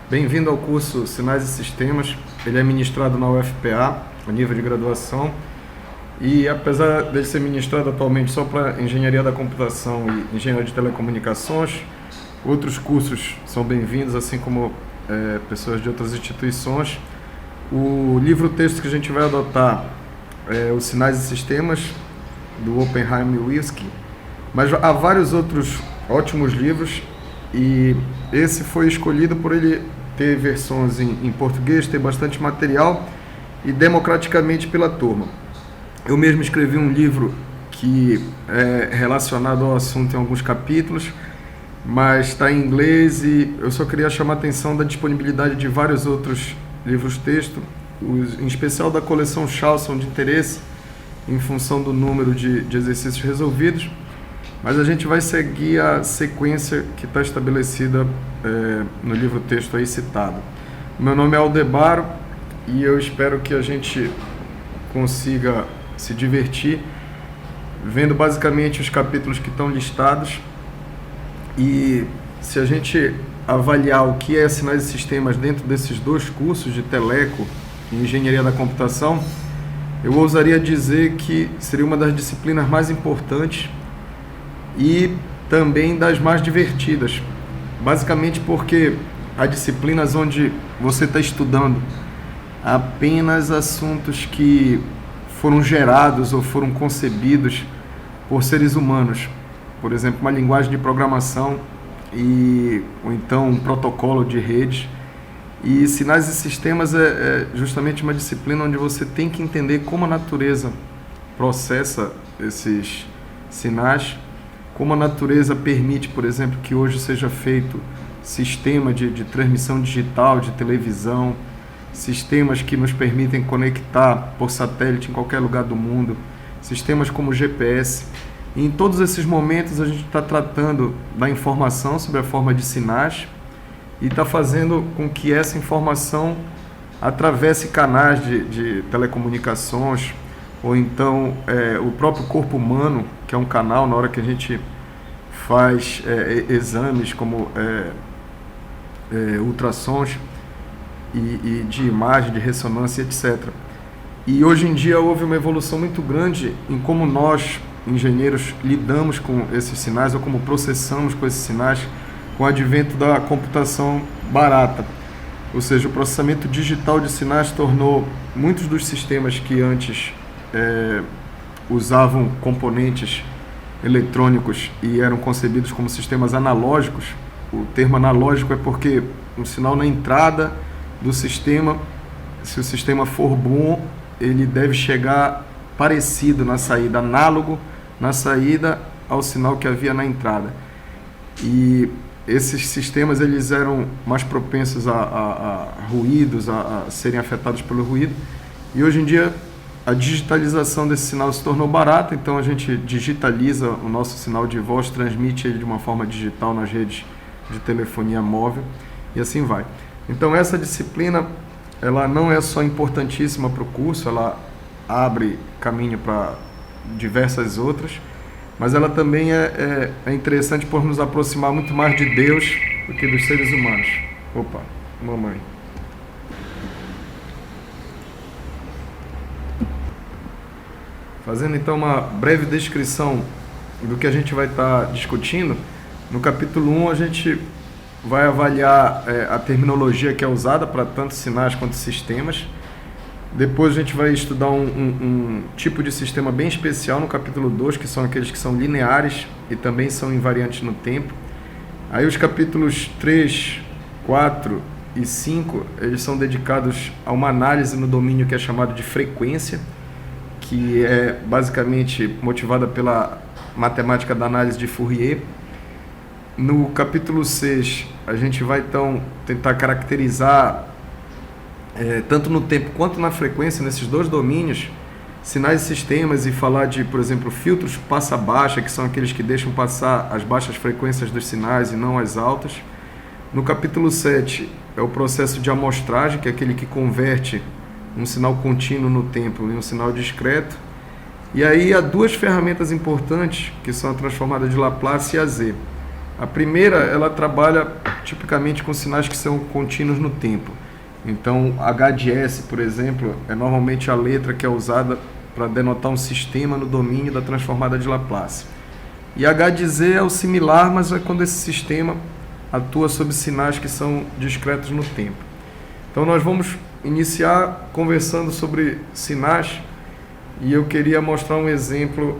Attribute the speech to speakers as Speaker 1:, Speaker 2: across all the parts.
Speaker 1: Bem-vindo ao curso Sinais e Sistemas. Ele é ministrado na UFPA, a nível de graduação, e apesar de ser ministrado atualmente só para Engenharia da Computação e Engenharia de Telecomunicações, outros cursos são bem-vindos, assim como pessoas de outras instituições. O livro-texto que a gente vai adotar é Os Sinais e Sistemas, do Oppenheim e Wilsky, mas há vários outros ótimos livros, e esse foi escolhido por ele ter versões em português, ter bastante material e democraticamente pela turma. Eu mesmo escrevi um livro que é relacionado ao assunto em alguns capítulos, mas está em inglês, e eu só queria chamar a atenção da disponibilidade de vários outros livros-texto, em especial da coleção Charlson de interesse, em função do número de exercícios resolvidos, mas a gente vai seguir a sequência que está estabelecida no livro-texto aí citado. Meu nome é Aldebaro e eu espero que a gente consiga se divertir vendo basicamente os capítulos que estão listados. E se a gente avaliar o que é Sinais e Sistemas dentro desses dois cursos de Teleco e Engenharia da Computação, eu ousaria dizer que seria uma das disciplinas mais importantes e também das mais divertidas, basicamente porque há disciplinas onde você está estudando apenas assuntos que foram gerados ou foram concebidos por seres humanos, por exemplo, uma linguagem de programação ou então um protocolo de rede. E Sinais e Sistemas é justamente uma disciplina onde você tem que entender como a natureza processa esses sinais, como a natureza permite, por exemplo, que hoje seja feito sistema de transmissão digital, de televisão, sistemas que nos permitem conectar por satélite em qualquer lugar do mundo, sistemas como GPS. E em todos esses momentos a gente está tratando da informação sob a forma de sinais e está fazendo com que essa informação atravesse canais de telecomunicações, ou então o próprio corpo humano, que é um canal na hora que a gente faz exames como ultrassons e de imagem, de ressonância, etc. E hoje em dia houve uma evolução muito grande em como nós, engenheiros, lidamos com esses sinais, ou como processamos com esses sinais, com o advento da computação barata. Ou seja, o processamento digital de sinais tornou muitos dos sistemas que antes usavam componentes eletrônicos e eram concebidos como sistemas analógicos. O termo analógico é porque um sinal na entrada do sistema, se o sistema for bom, ele deve chegar parecido na saída, análogo na saída ao sinal que havia na entrada. E esses sistemas eles eram mais propensos a ruídos, a serem afetados pelo ruído. E hoje em dia a digitalização desse sinal se tornou barata, então a gente digitaliza o nosso sinal de voz, transmite ele de uma forma digital nas redes de telefonia móvel e assim vai. Então essa disciplina, ela não é só importantíssima para o curso, ela abre caminho para diversas outras, mas ela também é interessante por nos aproximar muito mais de Deus do que dos seres humanos. Opa, mamãe. Fazendo então uma breve descrição do que a gente vai estar discutindo, no capítulo 1 a gente vai avaliar a terminologia que é usada para tanto sinais quanto sistemas. Depois a gente vai estudar um tipo de sistema bem especial no capítulo 2, que são aqueles que são lineares e também são invariantes no tempo. Aí os capítulos 3, 4 e 5, eles são dedicados a uma análise no domínio que é chamado de frequência, que é basicamente motivada pela matemática da análise de Fourier. No capítulo 6, a gente vai então tentar caracterizar, tanto no tempo quanto na frequência, nesses dois domínios, sinais e sistemas, e falar de, por exemplo, filtros passa-baixa, que são aqueles que deixam passar as baixas frequências dos sinais e não as altas. No capítulo 7, é o processo de amostragem, que é aquele que converte um sinal contínuo no tempo em um sinal discreto. E aí há duas ferramentas importantes, que são a transformada de Laplace e a Z. A primeira, ela trabalha tipicamente com sinais que são contínuos no tempo. Então, H de S, por exemplo, é normalmente a letra que é usada para denotar um sistema no domínio da transformada de Laplace. E H de Z é o similar, mas é quando esse sistema atua sobre sinais que são discretos no tempo. Então, nós vamos iniciar conversando sobre sinais, e eu queria mostrar um exemplo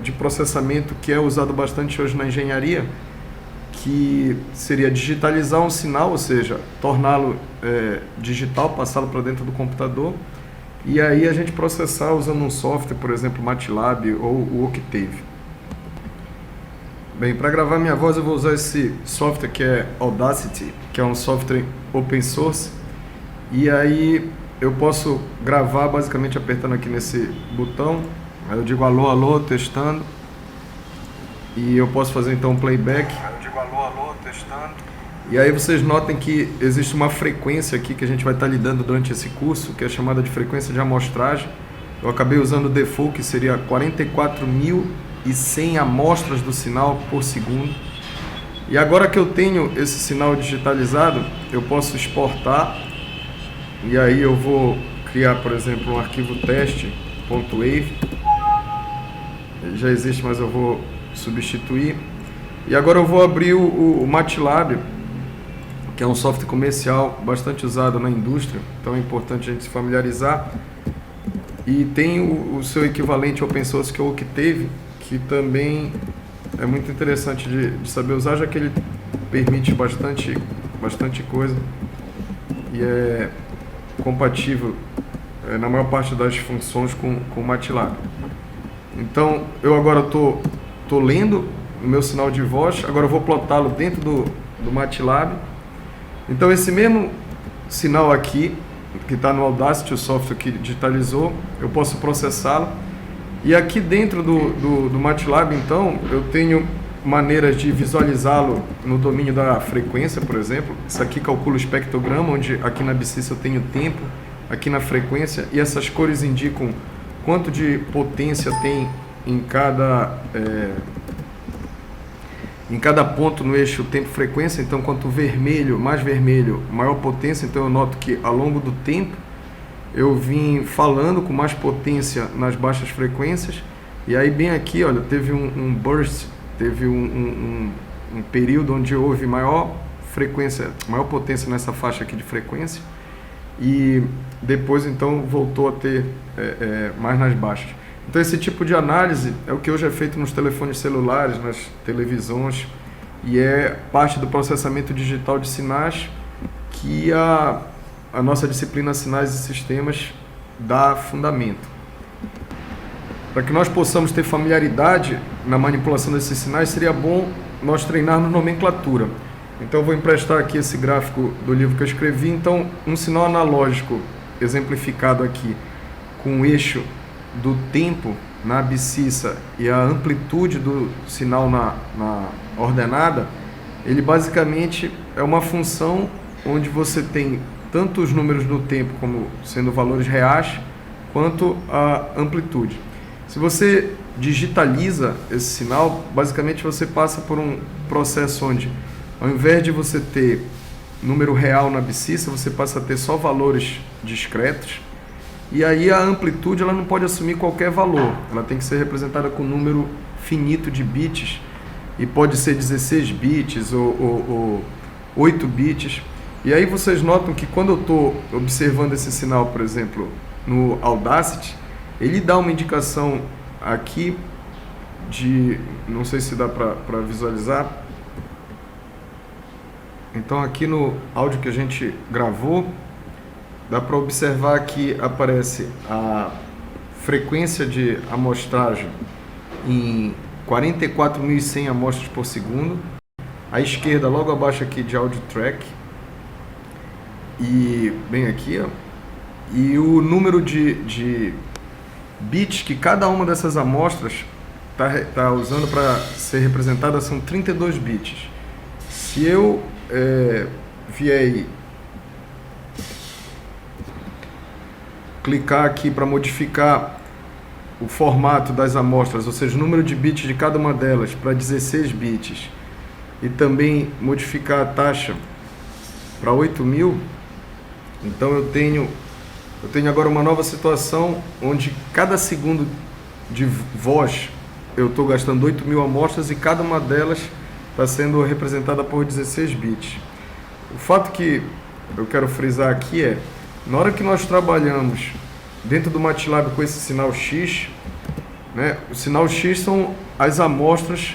Speaker 1: de processamento que é usado bastante hoje na engenharia, que seria digitalizar um sinal, ou seja, torná-lo digital, passá-lo para dentro do computador, e aí a gente processar usando um software, por exemplo, MATLAB ou o Octave. Bem, para gravar minha voz eu vou usar esse software que é Audacity, que é um software open source, e aí eu posso gravar basicamente apertando aqui nesse botão, aí eu digo alô, alô, testando, e eu posso fazer então um playback. Alô, alô, testando. E aí vocês notem que existe uma frequência aqui que a gente vai estar lidando durante esse curso, que é chamada de frequência de amostragem. Eu acabei usando o default, que seria 44.100 amostras do sinal por segundo. E agora que eu tenho esse sinal digitalizado, eu posso exportar. E aí eu vou criar, por exemplo, um arquivo teste.wave. Ele já existe, mas eu vou substituir. E agora eu vou abrir o MATLAB, que é um software comercial bastante usado na indústria, então é importante a gente se familiarizar. E tem o seu equivalente open source, que é o Octave, que também é muito interessante de saber usar, já que ele permite bastante coisa e é compatível na maior parte das funções com o MATLAB. Então eu agora estou lendo o meu sinal de voz, agora eu vou plotá-lo dentro do MATLAB. Então esse mesmo sinal aqui, que está no Audacity, o software que digitalizou, eu posso processá-lo. E aqui dentro do MATLAB, então, eu tenho maneiras de visualizá-lo no domínio da frequência, por exemplo. Isso aqui calcula o espectrograma, onde aqui na abscissa eu tenho tempo, aqui na frequência, e essas cores indicam quanto de potência tem em cada ponto no eixo tempo-frequência. Então, quanto mais vermelho, maior potência. Então, eu noto que ao longo do tempo eu vim falando com mais potência nas baixas frequências. E aí, bem aqui, olha, teve um burst, teve um período onde houve maior potência nessa faixa aqui de frequência. E depois, então, voltou a ter mais nas baixas. Então esse tipo de análise é o que hoje é feito nos telefones celulares, nas televisões, e é parte do processamento digital de sinais que a nossa disciplina Sinais e Sistemas dá fundamento. Para que nós possamos ter familiaridade na manipulação desses sinais, seria bom nós treinarmos nomenclatura. Então eu vou emprestar aqui esse gráfico do livro que eu escrevi. Então um sinal analógico exemplificado aqui com o eixo do tempo na abscissa e a amplitude do sinal na ordenada, ele basicamente é uma função onde você tem tanto os números no tempo como sendo valores reais, quanto a amplitude. Se você digitaliza esse sinal, basicamente você passa por um processo onde, ao invés de você ter número real na abscissa, você passa a ter só valores discretos. E aí a amplitude ela não pode assumir qualquer valor, ela tem que ser representada com um número finito de bits, e pode ser 16 bits ou 8 bits. E aí vocês notam que quando eu estou observando esse sinal, por exemplo, no Audacity, ele dá uma indicação aqui de, não sei se dá para visualizar. Então aqui no áudio que a gente gravou, dá para observar que aparece a frequência de amostragem em 44.100 amostras por segundo. À esquerda, logo abaixo aqui de audio track. E bem aqui, ó. E o número de bits que cada uma dessas amostras está usando para ser representada são 32 bits. Se eu vier clicar aqui para modificar o formato das amostras, ou seja, o número de bits de cada uma delas para 16 bits, e também modificar a taxa para 8.000, então eu tenho agora uma nova situação onde cada segundo de voz eu estou gastando 8.000 amostras e cada uma delas está sendo representada por 16 bits. O fato que eu quero frisar aqui é, na hora que nós trabalhamos dentro do MATLAB com esse sinal X, né, o sinal X são as amostras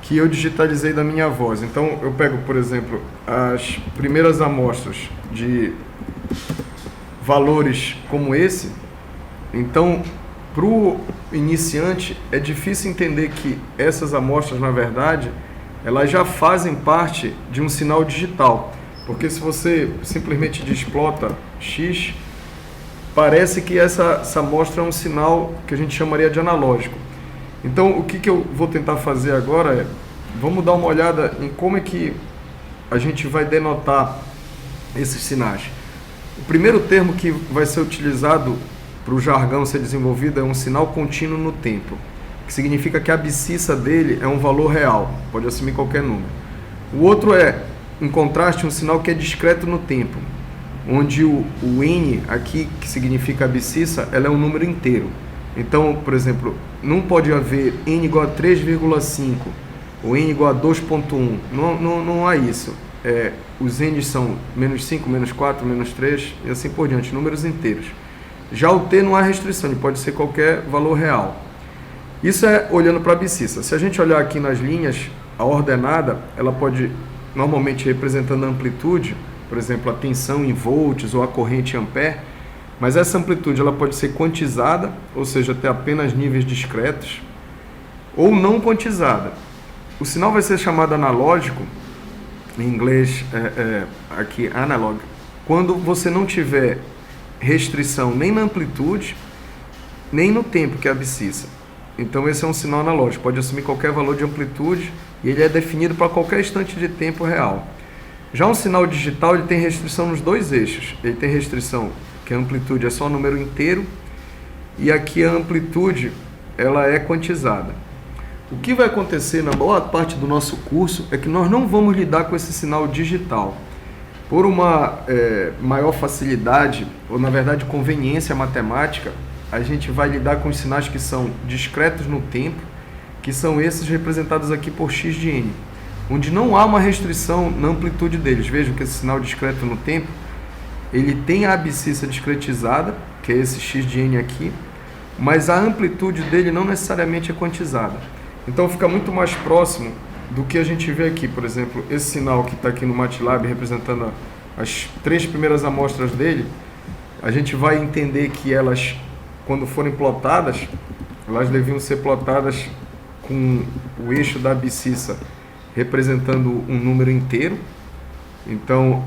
Speaker 1: que eu digitalizei da minha voz. Então eu pego, por exemplo, as primeiras amostras de valores como esse. Então, para o iniciante é difícil entender que essas amostras, na verdade, elas já fazem parte de um sinal digital. Porque se você simplesmente desplota X, parece que essa amostra é um sinal que a gente chamaria de analógico. Então, o que eu vou tentar fazer agora é, vamos dar uma olhada em como é que a gente vai denotar esses sinais. O primeiro termo que vai ser utilizado para o jargão ser desenvolvido é um sinal contínuo no tempo, que significa que a abscissa dele é um valor real, pode assumir qualquer número. O outro é, em contraste, um sinal que é discreto no tempo, onde o n aqui, que significa abscissa, ela é um número inteiro. Então, por exemplo, não pode haver n igual a 3,5 ou n igual a 2,1. Não há isso. Os n são menos 5, menos 4, menos 3 e assim por diante, números inteiros. Já o t não há restrição, ele pode ser qualquer valor real. Isso é olhando para a abscissa. Se a gente olhar aqui nas linhas, a ordenada, ela pode, normalmente representando a amplitude, por exemplo, a tensão em volts ou a corrente em ampere, mas essa amplitude ela pode ser quantizada, ou seja, ter apenas níveis discretos, ou não quantizada. O sinal vai ser chamado analógico, em inglês aqui analog, quando você não tiver restrição nem na amplitude, nem no tempo, que é a abscissa. Então esse é um sinal analógico, pode assumir qualquer valor de amplitude e ele é definido para qualquer instante de tempo real. Já um sinal digital, ele tem restrição nos dois eixos. Ele tem restrição que a amplitude é só um número inteiro e aqui a amplitude ela é quantizada. O que vai acontecer na boa parte do nosso curso é que nós não vamos lidar com esse sinal digital. Por uma maior facilidade, ou na verdade conveniência matemática, a gente vai lidar com os sinais que são discretos no tempo, que são esses representados aqui por x de n, onde não há uma restrição na amplitude deles. Vejam que esse sinal discreto no tempo, ele tem a abscissa discretizada, que é esse x de n aqui, mas a amplitude dele não necessariamente é quantizada. Então fica muito mais próximo do que a gente vê aqui. Por exemplo, esse sinal que está aqui no MATLAB representando as 3 primeiras amostras dele, a gente vai entender que elas, quando forem plotadas, elas deviam ser plotadas com o eixo da abscissa representando um número inteiro. Então,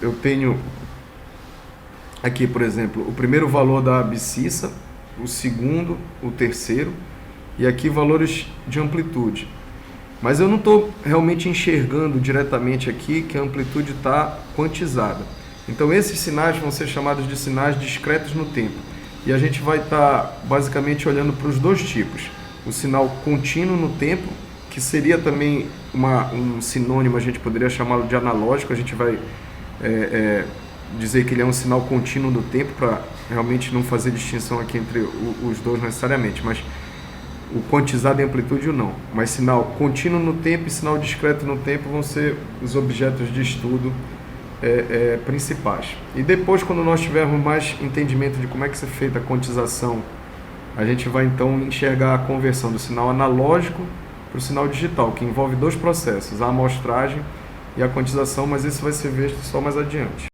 Speaker 1: eu tenho aqui, por exemplo, o primeiro valor da abscissa, o segundo, o terceiro, e aqui valores de amplitude. Mas eu não estou realmente enxergando diretamente aqui que a amplitude está quantizada. Então esses sinais vão ser chamados de sinais discretos no tempo. E a gente vai estar basicamente olhando para os dois tipos. O sinal contínuo no tempo, que seria também um sinônimo, a gente poderia chamá-lo de analógico. A gente vai dizer que ele é um sinal contínuo no tempo, para realmente não fazer distinção aqui entre os dois necessariamente, mas o quantizado em amplitude ou não. Mas sinal contínuo no tempo e sinal discreto no tempo vão ser os objetos de estudo principais. E depois, quando nós tivermos mais entendimento de como é que é feita a quantização, a gente vai então enxergar a conversão do sinal analógico para o sinal digital, que envolve dois processos, a amostragem e a quantização, mas isso vai ser visto só mais adiante.